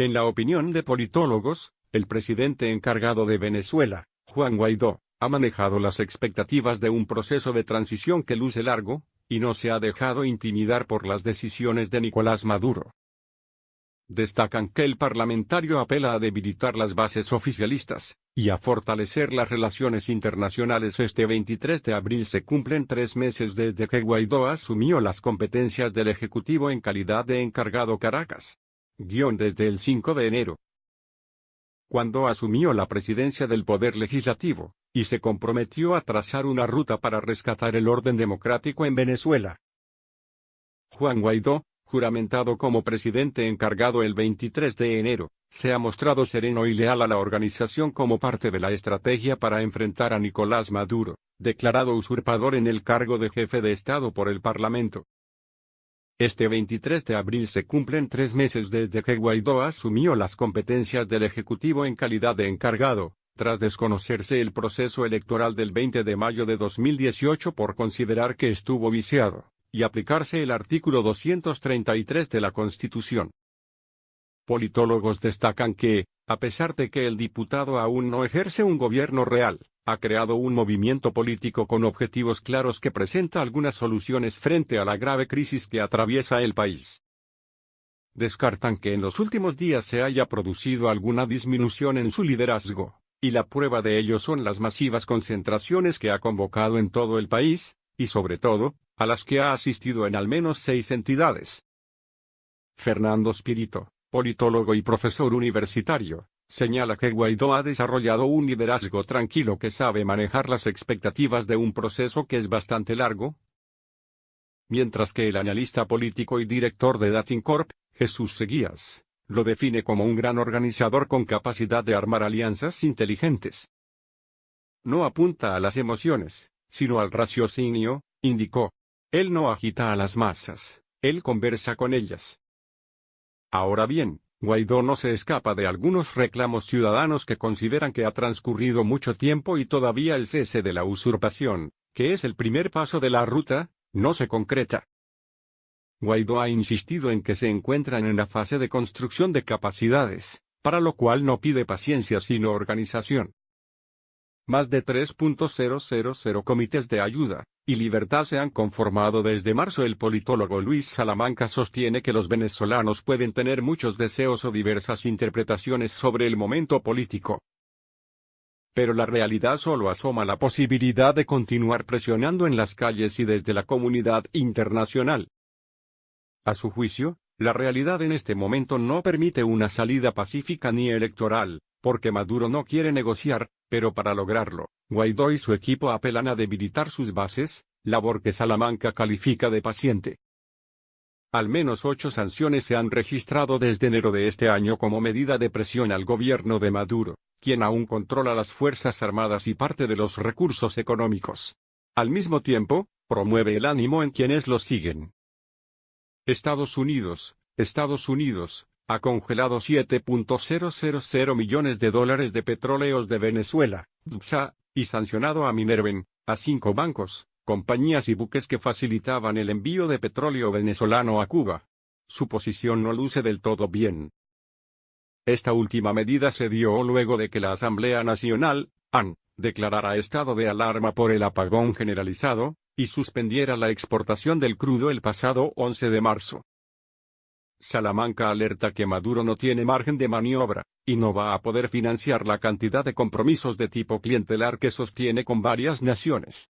En la opinión de politólogos, el presidente encargado de Venezuela, Juan Guaidó, ha manejado las expectativas de un proceso de transición que luce largo, y no se ha dejado intimidar por las decisiones de Nicolás Maduro. Destacan que el parlamentario apela a debilitar las bases oficialistas, y a fortalecer las relaciones internacionales. Este 23 de abril se cumplen 3 meses desde que Guaidó asumió las competencias del Ejecutivo en calidad de encargado Caracas. Desde el 5 de enero, cuando asumió la presidencia del Poder Legislativo, y se comprometió a trazar una ruta para rescatar el orden democrático en Venezuela. Juan Guaidó, juramentado como presidente encargado el 23 de enero, se ha mostrado sereno y leal a la organización como parte de la estrategia para enfrentar a Nicolás Maduro, declarado usurpador en el cargo de jefe de Estado por el Parlamento. Este 23 de abril se cumplen 3 meses desde que Guaidó asumió las competencias del Ejecutivo en calidad de encargado, tras desconocerse el proceso electoral del 20 de mayo de 2018 por considerar que estuvo viciado, y aplicarse el artículo 233 de la Constitución. Politólogos destacan que, a pesar de que el diputado aún no ejerce un gobierno real, ha creado un movimiento político con objetivos claros que presenta algunas soluciones frente a la grave crisis que atraviesa el país. Descartan que en los últimos días se haya producido alguna disminución en su liderazgo, y la prueba de ello son las masivas concentraciones que ha convocado en todo el país, y sobre todo, a las que ha asistido en al menos 6 entidades. Fernando Spirito, politólogo y profesor universitario, señala que Guaidó ha desarrollado un liderazgo tranquilo que sabe manejar las expectativas de un proceso que es bastante largo, mientras que el analista político y director de Datincorp, Jesús Seguías, lo define como un gran organizador con capacidad de armar alianzas inteligentes. No apunta a las emociones, sino al raciocinio, indicó. Él no agita a las masas, él conversa con ellas. Ahora bien, Guaidó no se escapa de algunos reclamos ciudadanos que consideran que ha transcurrido mucho tiempo y todavía el cese de la usurpación, que es el primer paso de la ruta, no se concreta. Guaidó ha insistido en que se encuentran en la fase de construcción de capacidades, para lo cual no pide paciencia sino organización. Más de 3.000 comités de ayuda y libertad se han conformado desde marzo. El politólogo Luis Salamanca sostiene que los venezolanos pueden tener muchos deseos o diversas interpretaciones sobre el momento político, pero la realidad solo asoma la posibilidad de continuar presionando en las calles y desde la comunidad internacional. A su juicio, la realidad en este momento no permite una salida pacífica ni electoral, porque Maduro no quiere negociar, pero para lograrlo, Guaidó y su equipo apelan a debilitar sus bases, labor que Salamanca califica de paciente. Al menos 8 sanciones se han registrado desde enero de este año como medida de presión al gobierno de Maduro, quien aún controla las Fuerzas Armadas y parte de los recursos económicos. Al mismo tiempo, promueve el ánimo en quienes lo siguen. Estados Unidos ha congelado $7.000 millones de petróleos de Venezuela, y sancionado a Minerven, a 5 bancos, compañías y buques que facilitaban el envío de petróleo venezolano a Cuba. Su posición no luce del todo bien. Esta última medida se dio luego de que la Asamblea Nacional, AN, declarara estado de alarma por el apagón generalizado, y suspendiera la exportación del crudo el pasado 11 de marzo. Salamanca alerta que Maduro no tiene margen de maniobra, y no va a poder financiar la cantidad de compromisos de tipo clientelar que sostiene con varias naciones.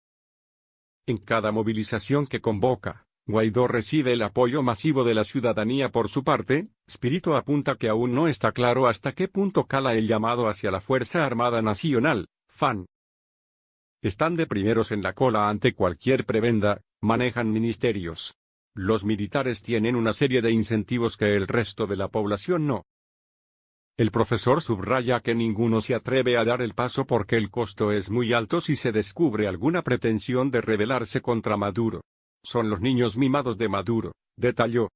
En cada movilización que convoca, Guaidó recibe el apoyo masivo de la ciudadanía. Por su parte, Spirito apunta que aún no está claro hasta qué punto cala el llamado hacia la Fuerza Armada Nacional, FAN. Están de primeros en la cola ante cualquier prebenda, manejan ministerios. Los militares tienen una serie de incentivos que el resto de la población no. El profesor subraya que ninguno se atreve a dar el paso porque el costo es muy alto si se descubre alguna pretensión de rebelarse contra Maduro. Son los niños mimados de Maduro, detalló.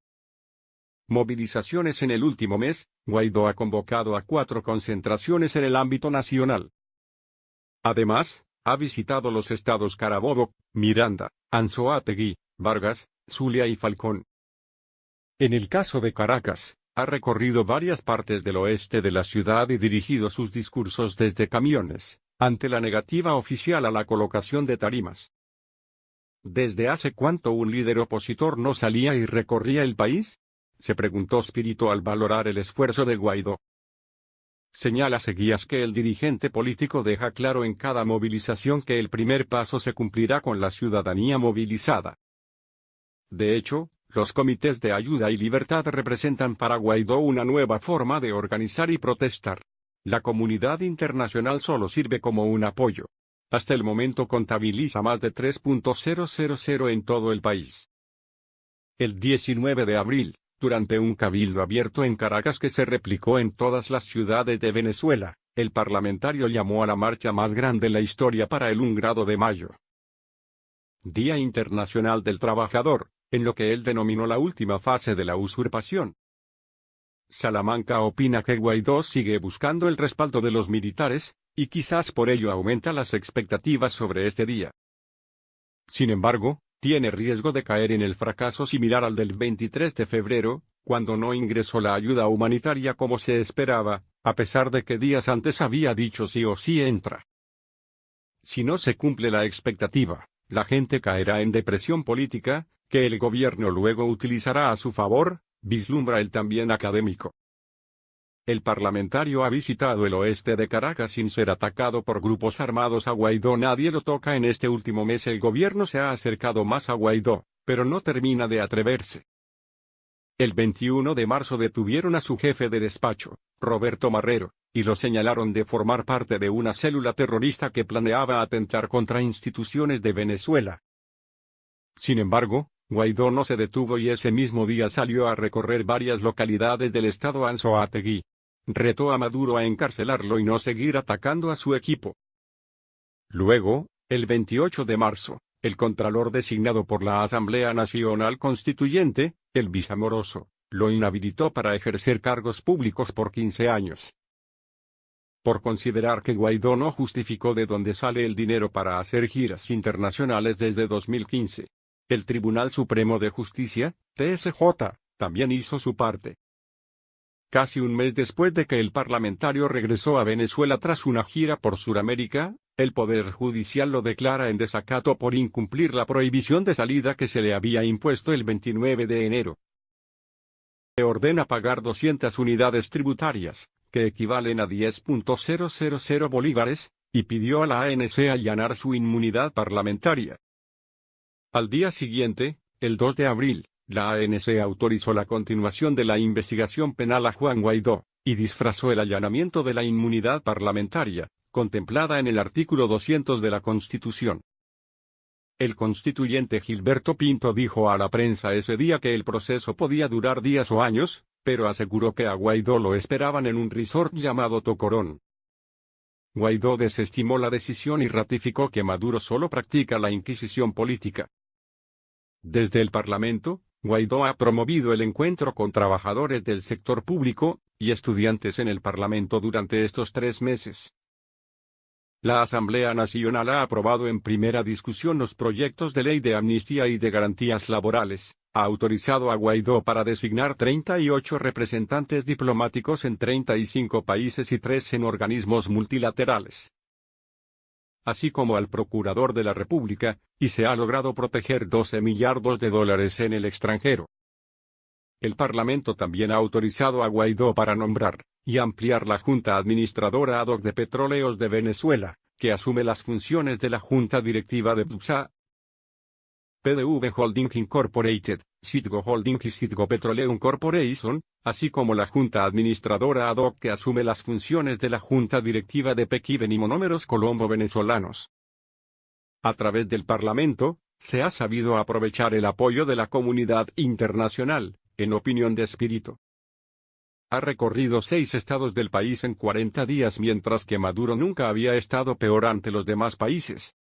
Movilizaciones en el último mes. Guaidó ha convocado a 4 concentraciones en el ámbito nacional. Además, ha visitado los estados Carabobo, Miranda, Anzoátegui, Vargas, Zulia y Falcón. En el caso de Caracas, Ha recorrido varias partes del oeste de la ciudad y dirigido sus discursos desde camiones, ante la negativa oficial a la colocación de tarimas. ¿Desde hace cuánto un líder opositor no salía y recorría el país?, se preguntó Spirito al valorar el esfuerzo de Guaidó. Señala Seguías que el dirigente político deja claro en cada movilización que el primer paso se cumplirá con la ciudadanía movilizada. De hecho, los comités de ayuda y libertad representan para Guaidó una nueva forma de organizar y protestar. La comunidad internacional solo sirve como un apoyo. Hasta el momento contabiliza más de 3.000 en todo el país. El 19 de abril, durante un cabildo abierto en Caracas que se replicó en todas las ciudades de Venezuela, el parlamentario llamó a la marcha más grande de la historia para el 1 de mayo. Día Internacional del Trabajador, en lo que él denominó la última fase de la usurpación. Salamanca opina que Guaidó sigue buscando el respaldo de los militares, y quizás por ello aumenta las expectativas sobre este día. Sin embargo, tiene riesgo de caer en el fracaso similar al del 23 de febrero, cuando no ingresó la ayuda humanitaria como se esperaba, a pesar de que días antes había dicho sí o sí entra. Si no se cumple la expectativa, la gente caerá en depresión política, que el gobierno luego utilizará a su favor, vislumbra el también académico. El parlamentario ha visitado el oeste de Caracas sin ser atacado por grupos armados. A Guaidó nadie lo toca. En este último mes el gobierno se ha acercado más a Guaidó, pero no termina de atreverse. El 21 de marzo detuvieron a su jefe de despacho, Roberto Marrero, y lo señalaron de formar parte de una célula terrorista que planeaba atentar contra instituciones de Venezuela. Sin embargo, Guaidó no se detuvo y ese mismo día salió a recorrer varias localidades del estado Anzoátegui. Retó a Maduro a encarcelarlo y no seguir atacando a su equipo. Luego, el 28 de marzo, el contralor designado por la Asamblea Nacional Constituyente, Elvis Amoroso, lo inhabilitó para ejercer cargos públicos por 15 años. Por considerar que Guaidó no justificó de dónde sale el dinero para hacer giras internacionales desde 2015. El Tribunal Supremo de Justicia, TSJ, también hizo su parte. Casi un mes después de que el parlamentario regresó a Venezuela tras una gira por Sudamérica, el Poder Judicial lo declara en desacato por incumplir la prohibición de salida que se le había impuesto el 29 de enero. Le ordena pagar 200 unidades tributarias, que equivalen a 10.000 bolívares, y pidió a la ANC allanar su inmunidad parlamentaria. Al día siguiente, el 2 de abril, la ANC autorizó la continuación de la investigación penal a Juan Guaidó, y disfrazó el allanamiento de la inmunidad parlamentaria, contemplada en el artículo 200 de la Constitución. El constituyente Gilberto Pinto dijo a la prensa ese día que el proceso podía durar días o años, pero aseguró que a Guaidó lo esperaban en un resort llamado Tocorón. Guaidó desestimó la decisión y ratificó que Maduro solo practica la inquisición política. Desde el Parlamento, Guaidó ha promovido el encuentro con trabajadores del sector público y estudiantes en el Parlamento durante estos 3 meses. La Asamblea Nacional ha aprobado en primera discusión los proyectos de ley de amnistía y de garantías laborales, ha autorizado a Guaidó para designar 38 representantes diplomáticos en 35 países y 3 en organismos multilaterales, así como al Procurador de la República, y se ha logrado proteger $12 millardos en el extranjero. El Parlamento también ha autorizado a Guaidó para nombrar y ampliar la Junta Administradora ad hoc de Petróleos de Venezuela, que asume las funciones de la Junta Directiva de PDVSA, PDV Holding Incorporated, Citgo Holding y Citgo Petroleum Corporation, así como la Junta Administradora ad hoc que asume las funciones de la Junta Directiva de Pequiven y Monómeros Colombo Venezolanos. A través del Parlamento, se ha sabido aprovechar el apoyo de la comunidad internacional, en opinión de Spirito. Ha recorrido 6 estados del país en 40 días mientras que Maduro nunca había estado peor ante los demás países.